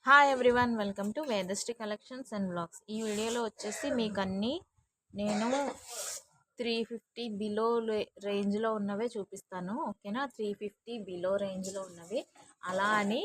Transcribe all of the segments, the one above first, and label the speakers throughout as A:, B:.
A: Hi everyone, welcome to Vedashree collections and blogs. ఈ వీడియోలో వచ్చేసి మీకు అన్నీ నేను 350 బిలో రేంజ్లో ఉన్నవే చూపిస్తాను. ఓకేనా? 350 బిలో రేంజ్లో ఉన్నవి, అలా అని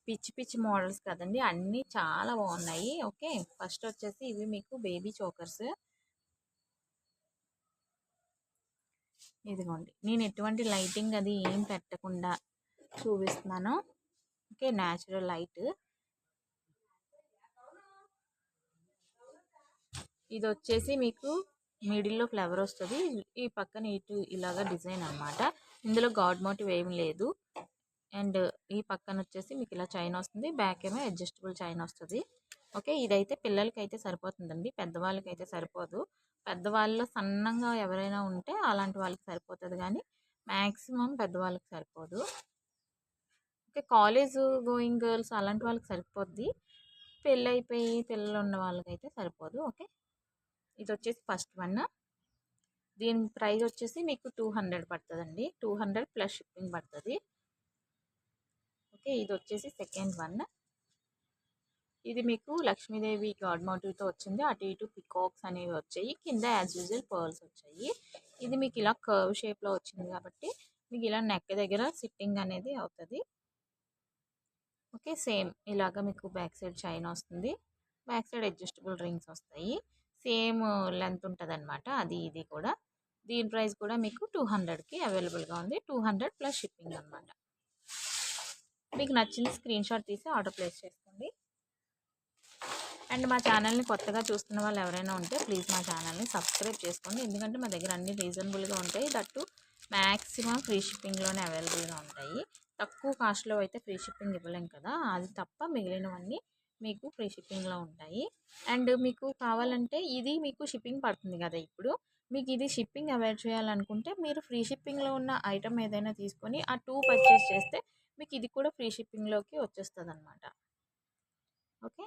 A: పిచ్చి పిచ్చి మోడల్స్ కదండి, అన్నీ చాలా బాగున్నాయి. ఓకే, ఫస్ట్ వచ్చేసి ఇవి మీకు బేబీ చోకర్స్. ఇదిగోండి, నేను ఎటువంటి లైటింగ్ అది ఏం పెట్టకుండా చూపిస్తున్నాను. Okay, natural light. ఇది వచ్చేసి మీకు మిడిల్లో ఫ్లవర్ వస్తుంది, ఈ పక్కన ఇటు ఇలాగా డిజైన్ అనమాట. ఇందులో గాడ్ మోటివ్ ఏమి లేదు. అండ్ ఈ పక్కన వచ్చేసి మీకు ఇలా చైన్ వస్తుంది, బ్యాక్ ఏమో అడ్జస్టబుల్ చైన్ వస్తుంది. ఓకే, ఇదైతే పిల్లలకి అయితే సరిపోతుందండి, పెద్దవాళ్ళకి అయితే సరిపోదు. పెద్దవాళ్ళు సన్నంగా ఎవరైనా ఉంటే అలాంటి వాళ్ళకి సరిపోతుంది, కానీ మ్యాక్సిమం పెద్దవాళ్ళకి సరిపోదు. ఓకే, కాలేజ్ గోయింగ్ గర్ల్స్ అలాంటి వాళ్ళకి సరిపోద్ది, పెళ్ళి అయిపోయి పిల్లలు ఉన్న వాళ్ళకైతే సరిపోదు. ఓకే, ఇది వచ్చేసి ఫస్ట్ వన్. దీని ప్రైస్ వచ్చేసి మీకు 200 పడుతుందండి, 200 ప్లస్ షిప్పింగ్ పడుతుంది. ఓకే, ఇది వచ్చేసి సెకండ్ వన్. ఇది మీకు లక్ష్మీదేవి గాడ్ మోటివ్తో వచ్చింది, అటు ఇటు పికాక్స్ అనేవి వచ్చాయి, కింద యాజ్ యూజువల్ పర్ల్స్ వచ్చాయి. ఇది మీకు ఇలా కర్వ్ షేప్లో వచ్చింది కాబట్టి మీకు ఇలా నెక్ దగ్గర సిట్టింగ్ అనేది అవుతుంది. ఓకే, సేమ్ ఇలాగా మీకు బ్యాక్ సైడ్ చైన్ వస్తుంది, బ్యాక్ సైడ్ అడ్జస్టబుల్ రింగ్స్ వస్తాయి, సేమ్ లెంత్ ఉంటుంది అనమాట. అది ఇది కూడా దీని ప్రైస్ కూడా మీకు 200కి అవైలబుల్గా ఉంది, 200 ప్లస్ షిప్పింగ్ అనమాట. మీకు నచ్చింది స్క్రీన్ షాట్ తీసి ఆర్డర్ ప్లేస్ చేసుకోండి. అండ్ మా ఛానల్ని కొత్తగా చూస్తున్న వాళ్ళు ఎవరైనా ఉంటే ప్లీజ్ మా ఛానల్ని సబ్స్క్రైబ్ చేసుకోండి, ఎందుకంటే మా దగ్గర అన్ని రీజనబుల్గా ఉంటాయి, దట్టు మ్యాక్సిమం ఫ్రీ షిప్పింగ్లోనే అవైలబుల్గా ఉంటాయి. తక్కువ కాస్ట్లో అయితే ఫ్రీ షిప్పింగ్ ఇవ్వలేం కదా, అది తప్ప మిగిలినవన్నీ మీకు ఫ్రీ షిప్పింగ్లో ఉంటాయి. అండ్ మీకు కావాలంటే ఇది మీకు షిప్పింగ్ పడుతుంది కదా, ఇప్పుడు మీకు ఇది షిప్పింగ్ అవాయిడ్ చేయాలనుకుంటే మీరు ఫ్రీ షిప్పింగ్లో ఉన్న ఐటమ్ ఏదైనా తీసుకొని ఆ 2 పర్చేస్ చేస్తే మీకు ఇది కూడా ఫ్రీ షిప్పింగ్లోకి వచ్చేస్తుంది అనమాట. ఓకే,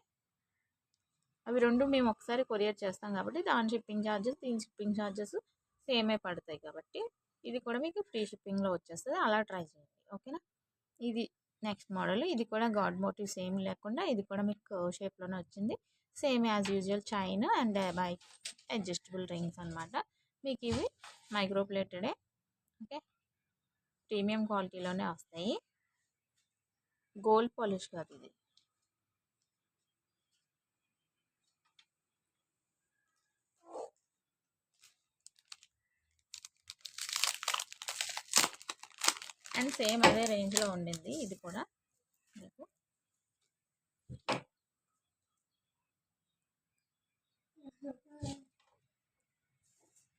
A: అవి రెండు మేము ఒకసారి కొరియర్ చేస్తాం కాబట్టి దాని షిప్పింగ్ ఛార్జెస్ దీని షిప్పింగ్ ఛార్జెస్ సేమే పడతాయి, కాబట్టి ఇది కూడా మీకు ఫ్రీ షిప్పింగ్లో వచ్చేస్తుంది, అలా ట్రై చేయండి. ఓకేనా? ఇది నెక్స్ట్ మోడల్, ఇది కూడా గాడ్ మోటివ్ సేమ్ లేకుండా ఇది కూడా మీకు కర్వ్ షేప్లోనే వచ్చింది, same as usual chain and by adjustable rings అనమాట. మీకు ఇవి మైక్రో ప్లేటెడే. ఓకే, ప్రీమియం క్వాలిటీలోనే వస్తాయి, గోల్డ్ పాలిష్ కాదు ఇది. అండ్ సేమ్ అదే రేంజ్లో ఉండింది ఇది కూడా మీకు.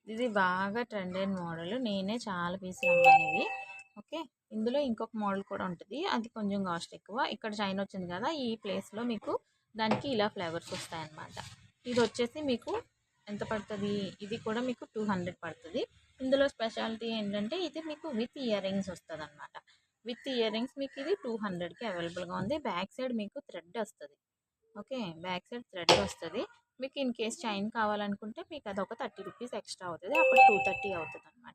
A: ఇది బాగా ట్రెండ్ అయిన మోడల్, నేనే చాలా పీసులు అమ్మానివి. ఓకే, ఇందులో ఇంకొక మోడల్ కూడా ఉంటుంది, అది కొంచెం కాస్ట్ ఎక్కువ. ఇక్కడ చైన్ వచ్చింది కదా, ఈ ప్లేస్లో మీకు దానికి ఇలా ఫ్లేవర్స్ వస్తాయన్నమాట. ఇది వచ్చేసి మీకు ఎంత పడుతుంది, ఇది కూడా మీకు 200 పడుతుంది. ఇందులో స్పెషాలిటీ ఏంటంటే ఇది మీకు విత్ ఇయర్ రింగ్స్ వస్తుంది అనమాట. విత్ ఇయర్ రింగ్స్ మీకు ఇది 200కి అవైలబుల్గా ఉంది. బ్యాక్ సైడ్ మీకు థ్రెడ్ వస్తుంది. ఓకే, బ్యాక్ సైడ్ థ్రెడ్ వస్తుంది. మీకు ఇన్ కేస్ చైన్ కావాలనుకుంటే మీకు అది ఒక 30 రూపీస్ ఎక్స్ట్రా అవుతుంది, అప్పుడు 230 అవుతుంది అనమాట.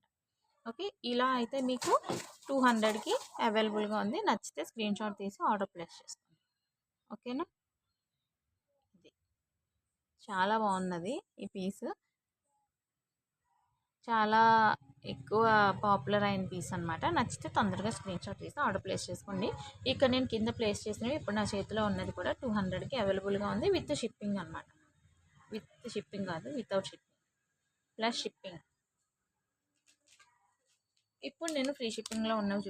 A: ఓకే, ఇలా అయితే మీకు 200కి అవైలబుల్గా ఉంది. నచ్చితే స్క్రీన్ షాట్ తీసి ఆర్డర్ ప్లేస్ చేసుకోండి. ఓకేనా? ఇది చాలా బాగున్నది ఈ పీస్, చాలా ఎక్కువ పాపులర్ అయిన పీస్ అనమాట. నచ్చితే తొందరగా స్క్రీన్ షాట్ తీసి ఆర్డర్ ప్లేస్ చేసుకోండి. ఇక్కడ నేను కింద ప్లేస్ చేసినవి ఇప్పుడు నా చేతిలో ఉన్నది కూడా 200కి అవైలబుల్గా ఉంది, విత్ షిప్పింగ్ అనమాట. విత్ షిప్పింగ్ కాదు, వితౌట్ షిప్పింగ్ ప్లస్ షిప్పింగ్. ఇప్పుడు నేను ఫ్రీ షిప్పింగ్లో ఉన్నవి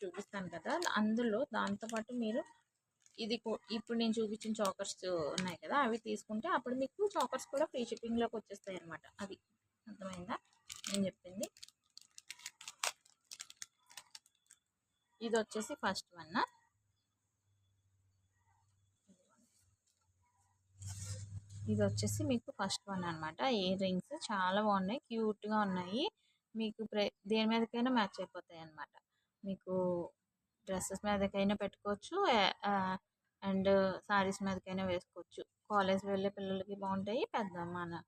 A: చూపిస్తాను. కదా, అందులో దాంతోపాటు మీరు ఇది ఇప్పుడు నేను చూపించిన చాకర్స్ ఉన్నాయి కదా, అవి తీసుకుంటే అప్పుడు మీకు చాకర్స్ కూడా ఫ్రీ షిప్పింగ్లోకి వచ్చేస్తాయి అనమాట. అది అర్థమైందా నేను చెప్పింది? ఇది వచ్చేసి ఫస్ట్ వన్. ఇది వచ్చేసి మీకు ఫస్ట్ వన్ అనమాట. ఇయర్ రింగ్స్ చాలా బాగున్నాయి, క్యూట్గా ఉన్నాయి, మీకు దేని మీదకైనా మ్యాచ్ అయిపోతాయి అనమాట. మీకు డ్రెస్సెస్ మీదకైనా పెట్టుకోవచ్చు, అండ్ శారీస్ మీదకైనా వేసుకోవచ్చు. కాలేజ్ వెళ్ళే పిల్లలకి బాగుంటాయి, పెద్ద మన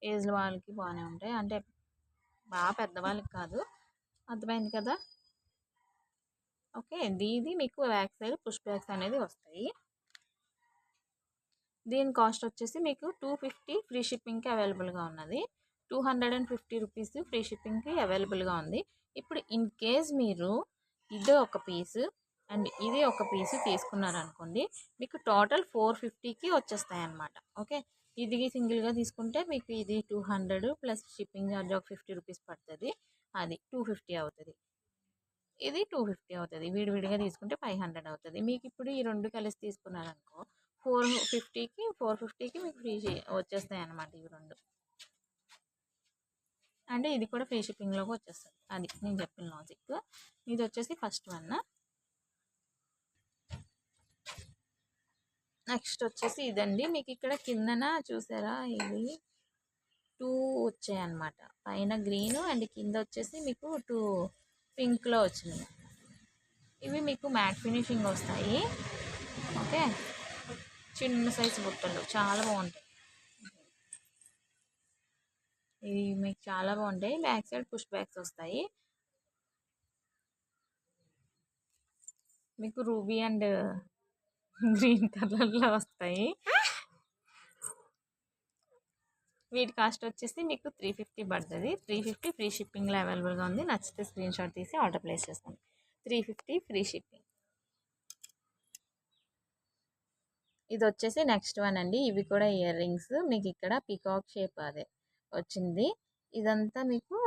A: ఏజ్ వాళ్ళకి బాగానే ఉంటాయి, అంటే బాగా పెద్దవాళ్ళకి కాదు. అర్థమైంది కదా? ఓకే. ఇది మీకు బ్యాక్ సైడ్ పుష్ బ్యాక్స్ అనేది వస్తాయి. దీని కాస్ట్ వచ్చేసి మీకు 250 ఫ్రీ షిప్పింగ్‌కి అవైలబుల్‌గా ఉన్నది. 250 రూపీస్ ఫ్రీ షిప్పింగ్‌కి అవైలబుల్‌గా ఉంది. ఇప్పుడు ఇన్ కేస్ మీరు ఇది ఒక పీస్ అండ్ ఇది ఒక పీస్ తీసుకున్నారనుకోండి, మీకు టోటల్ 450కి వచ్చేస్తాయన్నమాట. ఓకే. ఇది సింగిల్‌గా తీసుకుంటే మీకు ఇది 200 ప్లస్ షిప్పింగ్ ఛార్జ్ ఒక 50 రూపీస్ పడుతుంది. అది 250 అవుతుంది. ఇది 250 అవుతుంది. విడివిడిగా తీసుకుంటే 500 అవుతుంది. మీకు ఇప్పుడు ఈ రెండు కలిసి తీసుకున్నారనుకో 450కి మీకు ఫ్రీ వచ్చేస్తాయి అన్నమాట ఇవి రెండు. అంటే ఇది కూడా ఫ్రీ షిప్పింగ్లోకి వచ్చేస్తుంది. అది నేను చెప్పిన లాజిక్. ఇది వచ్చేసి ఫస్ట్ వన్. నెక్స్ట్ వచ్చేసి ఇదండి. మీకు ఇక్కడ కిందన చూసారా ఇది 2 వచ్చాయన్నమాట. పైన గ్రీన్ అండ్ కింద వచ్చేసి మీకు 2 పింక్లో వచ్చినాయి. ఇవి మీకు మ్యాట్ ఫినిషింగ్ వస్తాయి. ఓకే. చిన్న సైజు బుట్టలు చాలా బాగుంటాయి. ఇవి మీకు చాలా బాగుంటాయి. బ్యాక్ సైడ్ పుష్ బ్యాక్స్ వస్తాయి. మీకు రూబీ అండ్ గ్రీన్ కలర్లో వస్తాయి. వీటి కాస్ట్ వచ్చేసి మీకు 350 పడుతుంది. 350 ఫ్రీ షిప్పింగ్లో అవైలబుల్గా ఉంది. నచ్చితే స్క్రీన్ షాట్ తీసి ఆర్డర్ ప్లేస్ చేసుకోండి. 350 ఫ్రీ షిప్పింగ్. ఇది వచ్చేసి నెక్స్ట్ వన్ అండి. ఇవి కూడా ఇయర్ రింగ్స్. మీకు ఇక్కడ పికాక్ షేప్ అదే వచ్చింది. ఇదంతా మీకు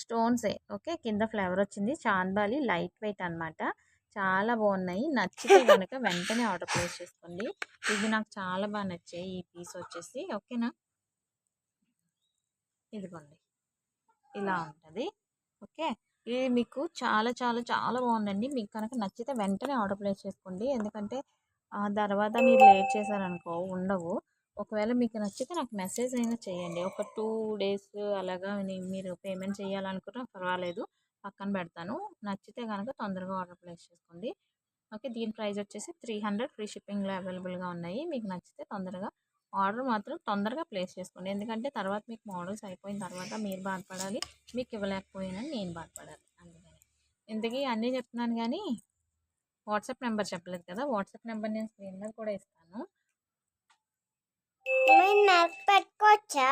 A: స్టోన్సే. ఓకే. కింద ఫ్లవర్ వచ్చింది. చాంద్బాలి లైట్ వెయిట్ అనమాట. చాలా బాగున్నాయి. నచ్చితే కనుక వెంటనే ఆర్డర్ ప్లేస్ చేసుకోండి. ఇది నాకు చాలా బాగా నచ్చాయి ఈ పీస్ వచ్చేసి. ఓకేనా. ఇదిగోండి ఇలా ఉంటుంది. ఓకే. ఇది మీకు చాలా చాలా చాలా బాగుందండి. మీకు కనుక నచ్చితే వెంటనే ఆర్డర్ ప్లేస్ చేసుకోండి. ఎందుకంటే తర్వాత మీరు లేట్ చేశారనుకో ఉండవు. ఒకవేళ మీకు నచ్చితే నాకు మెసేజ్ అయినా చేయండి. ఒక 2 డేస్ అలాగా మీరు పేమెంట్ చేయాలనుకున్నా పర్వాలేదు, పక్కన పెడతాను. నచ్చితే కనుక తొందరగా ఆర్డర్ ప్లేస్ చేసుకోండి. ఓకే. దీని ప్రైస్ వచ్చేసి 300 ఫ్రీ షిప్పింగ్లో అవైలబుల్గా ఉన్నాయి. మీకు నచ్చితే తొందరగా ఆర్డర్ మాత్రం తొందరగా ప్లేస్ చేసుకోండి. ఎందుకంటే తర్వాత మీకు మోడల్స్ అయిపోయిన తర్వాత మీరు బాధపడాలి, మీకు ఇవ్వలేకపోయినా నేను బాధపడాలి. అందుకని ఇంతకీ అన్నీ చెప్తున్నాను కానీ వాట్సాప్ నెంబర్ చెప్పలేదు కదా. వాట్సాప్ నెంబర్ నేను స్క్రీన్ మీద కూడా ఇస్తాను.
B: పెట్టుకోవచ్చా?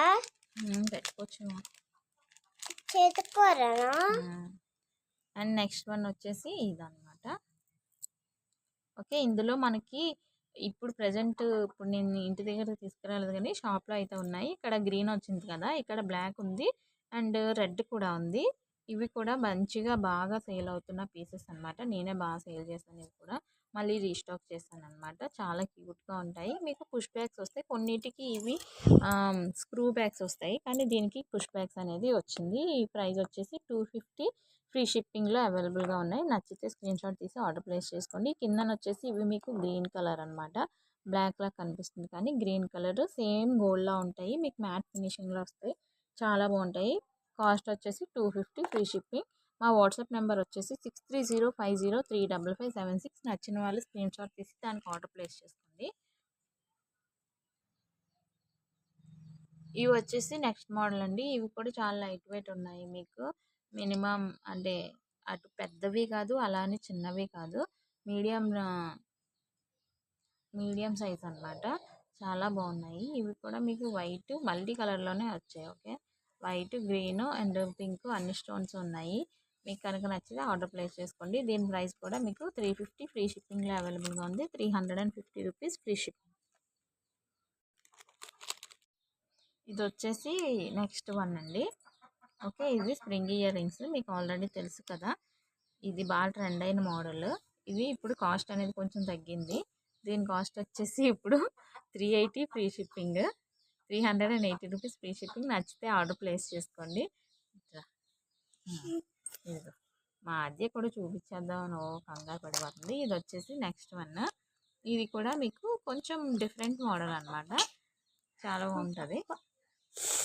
A: పెట్టుకోవచ్చు.
B: చేతుకోరా.
A: అండ్ నెక్స్ట్ వన్ వచ్చేసి ఇదన్నమాట. ఓకే. ఇందులో మనకి ఇప్పుడు ప్రజెంట్ ఇప్పుడు నేను ఇంటి దగ్గర తీసుకురాలేదు కానీ షాప్లో అయితే ఉన్నాయి. ఇక్కడ గ్రీన్ వచ్చింది కదా, ఇక్కడ బ్లాక్ ఉంది అండ్ రెడ్ కూడా ఉంది. ఇవి కూడా మంచిగా బాగా సేల్ అవుతున్న పీసెస్ అనమాట. నేనే బాగా సేల్ చేస్తాను. ఇవి కూడా మళ్ళీ రీస్టాక్ చేస్తాను అనమాట. చాలా క్యూట్గా ఉంటాయి. మీకు పుష్ బ్యాగ్స్ వస్తాయి. కొన్నిటికి ఇవి స్క్రూ బ్యాగ్స్ వస్తాయి, కానీ దీనికి పుష్ బ్యాగ్స్ అనేది వచ్చింది. ఈ ప్రైస్ వచ్చేసి 250 ఫ్రీ షిప్పింగ్లో అవైలబుల్గా ఉన్నాయి. నచ్చితే స్క్రీన్ షాట్ తీసి ఆర్డర్ ప్లేస్ చేసుకోండి. కిందన వచ్చేసి ఇవి మీకు గ్రీన్ కలర్ అనమాట. బ్లాక్లా కనిపిస్తుంది కానీ గ్రీన్ కలర్ సేమ్ గోల్డ్లా ఉంటాయి. మీకు మ్యాట్ ఫినిషింగ్లో వస్తాయి. చాలా బాగుంటాయి. కాస్ట్ వచ్చేసి 250 ఫ్రీ షిప్పింగ్. మా వాట్సాప్ నెంబర్ వచ్చేసి 6305035576. నచ్చిన వాళ్ళు స్క్రీన్ షాట్ తీసి దానికి ఆర్డర్ ప్లేస్ చేసుకోండి. ఇవి వచ్చేసి నెక్స్ట్ మోడల్ అండి. ఇవి కూడా చాలా లైట్ వెయిట్ ఉన్నాయి. మీకు మినిమం అంటే అటు పెద్దవి కాదు, అలానే చిన్నవి కాదు, మీడియం సైజ్ అనమాట. చాలా బాగున్నాయి. ఇవి కూడా మీకు వైట్ మల్టీ కలర్లోనే వచ్చాయి. Okay. White, green and pink అన్ని స్టోన్స్ ఉన్నాయి. మీకు కనుక నచ్చితే ఆర్డర్ ప్లేస్ చేసుకోండి. దీని ప్రైస్ కూడా మీకు 350 ఫ్రీ షిప్పింగ్లో అవైలబుల్గా ఉంది. 350 రూపీస్ ఫ్రీ షిప్పింగ్. ఇది వచ్చేసి నెక్స్ట్ వన్ అండి. ఓకే. ఇది స్ప్రింగ్ ఇయర్ రింగ్స్. మీకు ఆల్రెడీ తెలుసు కదా, ఇది బాగా ట్రెండ్ అయిన మోడల్. ఇది ఇప్పుడు కాస్ట్ అనేది కొంచెం తగ్గింది. దీని కాస్ట్ వచ్చేసి ఇప్పుడు 380 free shipping. 380 rupees free shipping. నచ్చితే ఆర్డర్ ప్లేస్ చేసుకోండి. ఇదిగో మా అద్దె కూడా చూపించేద్దాం కంగారు పడిపోతుంది. ఇది వచ్చేసి నెక్స్ట్ వన్. ఇది కూడా మీకు కొంచెం డిఫరెంట్ మోడల్ అనమాట. చాలా బాగుంటుంది.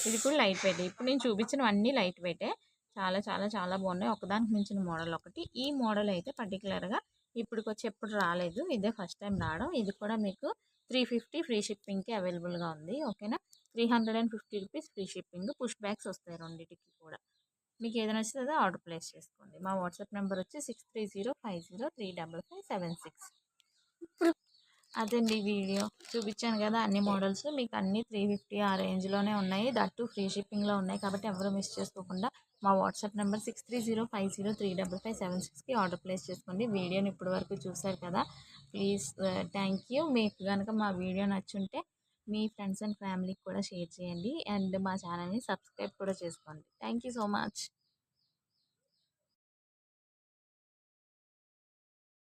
A: ఇది కూడా లైట్ వెయిట్. ఇప్పుడు నేను చూపించినవన్నీ లైట్ వెయిటే. చాలా చాలా చాలా బాగున్నాయి. ఒకదానికి మించిన మోడల్ ఒకటి. ఈ మోడల్ అయితే పర్టికులర్గా ఇప్పటికొచ్చి ఎప్పుడు రాలేదు. ఇదే ఫస్ట్ టైం రావడం. ఇది కూడా మీకు 350 ఫ్రీ షిప్పింగ్కి అవైలబుల్గా ఉంది. ఓకేనా. 350 rupees free shipping. Push bags వస్తాయి రెండింటికి కూడా. మీకు ఏది నచ్చితే అదే ఆర్డర్ ప్లేస్ చేసుకోండి. మా వాట్సాప్ నెంబర్ వచ్చి 6305035576. అదండి వీడియో చూపించాను కదా అన్ని మోడల్స్ మీకు అన్ని 350 ఆ రేంజ్లోనే ఉన్నాయి. దట్టు ఫ్రీ షిప్పింగ్లో ఉన్నాయి కాబట్టి ఎవరు మిస్ చేసుకోకుండా మా వాట్సాప్ నెంబర్ 6305035576కి ఆర్డర్ ప్లేస్ చేసుకోండి. వీడియోని ఇప్పటి వరకు చూశారు కదా, ప్లీజ్ థ్యాంక్ యూ. మీకు కనుక మా వీడియో నచ్చుంటే మీ ఫ్రెండ్స్ అండ్ ఫ్యామిలీకి కూడా షేర్ చేయండి అండ్ మా ఛానల్ని సబ్స్క్రైబ్ కూడా చేసుకోండి. Thank you so much.